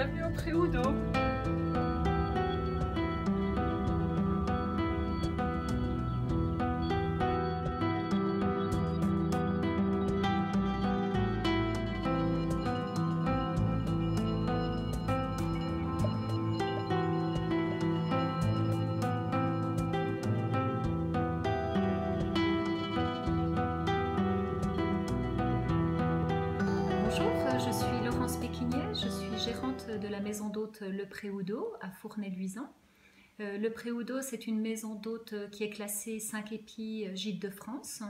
Bienvenue au Préhoudot. Bonjour, je suis Laurence Péquinier, je suis gérante de la maison d'hôtes Le Préhoudot à Fournay-Luisan. Le Préhoudot, c'est une maison d'hôtes qui est classée 5 épis Gîtes de France.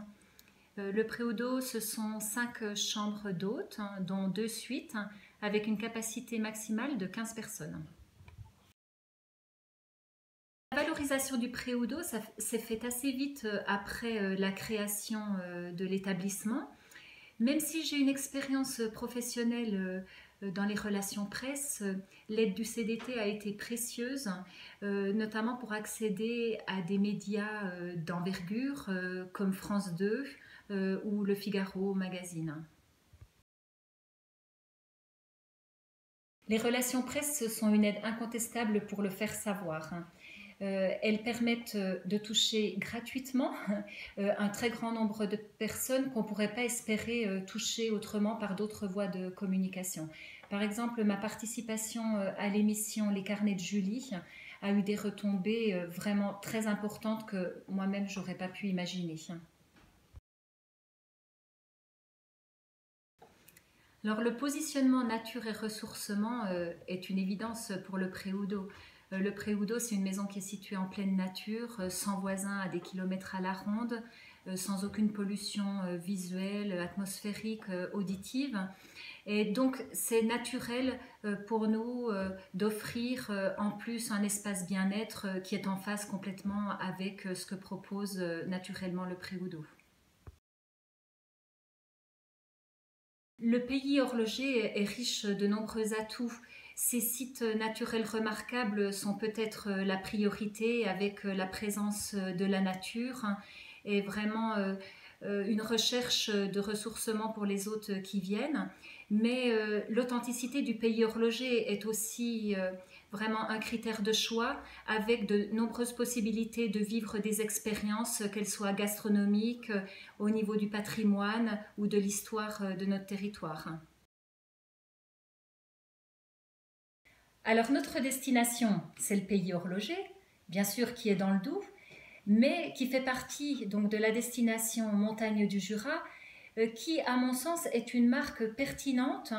Le Préhoudot, ce sont 5 chambres d'hôtes, dont 2 suites, avec une capacité maximale de 15 personnes. La valorisation du Préhoudot, ça s'est fait assez vite après la création de l'établissement. Même si j'ai une expérience professionnelle dans les relations presse, l'aide du CDT a été précieuse, notamment pour accéder à des médias d'envergure comme France 2 ou Le Figaro Magazine. Les relations presse sont une aide incontestable pour le faire savoir. Elles permettent de toucher gratuitement un très grand nombre de personnes qu'on ne pourrait pas espérer toucher autrement par d'autres voies de communication. Par exemple, ma participation à l'émission Les Carnets de Julie a eu des retombées vraiment très importantes que moi-même je n'aurais pas pu imaginer. Alors, le positionnement nature et ressourcement est une évidence pour le Préhoudot. Le Préhoudot, c'est une maison qui est située en pleine nature, sans voisins à des kilomètres à la ronde, sans aucune pollution visuelle, atmosphérique, auditive. Et donc, c'est naturel pour nous d'offrir en plus un espace bien-être qui est en phase complètement avec ce que propose naturellement le Préhoudot. Le pays horloger est riche de nombreux atouts. Ces sites naturels remarquables sont peut-être la priorité avec la présence de la nature et vraiment une recherche de ressourcement pour les hôtes qui viennent. Mais l'authenticité du pays horloger est aussi vraiment un critère de choix avec de nombreuses possibilités de vivre des expériences, qu'elles soient gastronomiques, au niveau du patrimoine ou de l'histoire de notre territoire. Alors notre destination, c'est le pays horloger, bien sûr qui est dans le Doubs, mais qui fait partie donc de la destination Montagne du Jura, qui à mon sens est une marque pertinente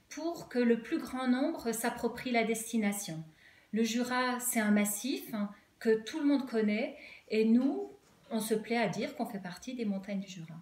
pour que le plus grand nombre s'approprie la destination. Le Jura, c'est un massif que tout le monde connaît et nous, on se plaît à dire qu'on fait partie des montagnes du Jura.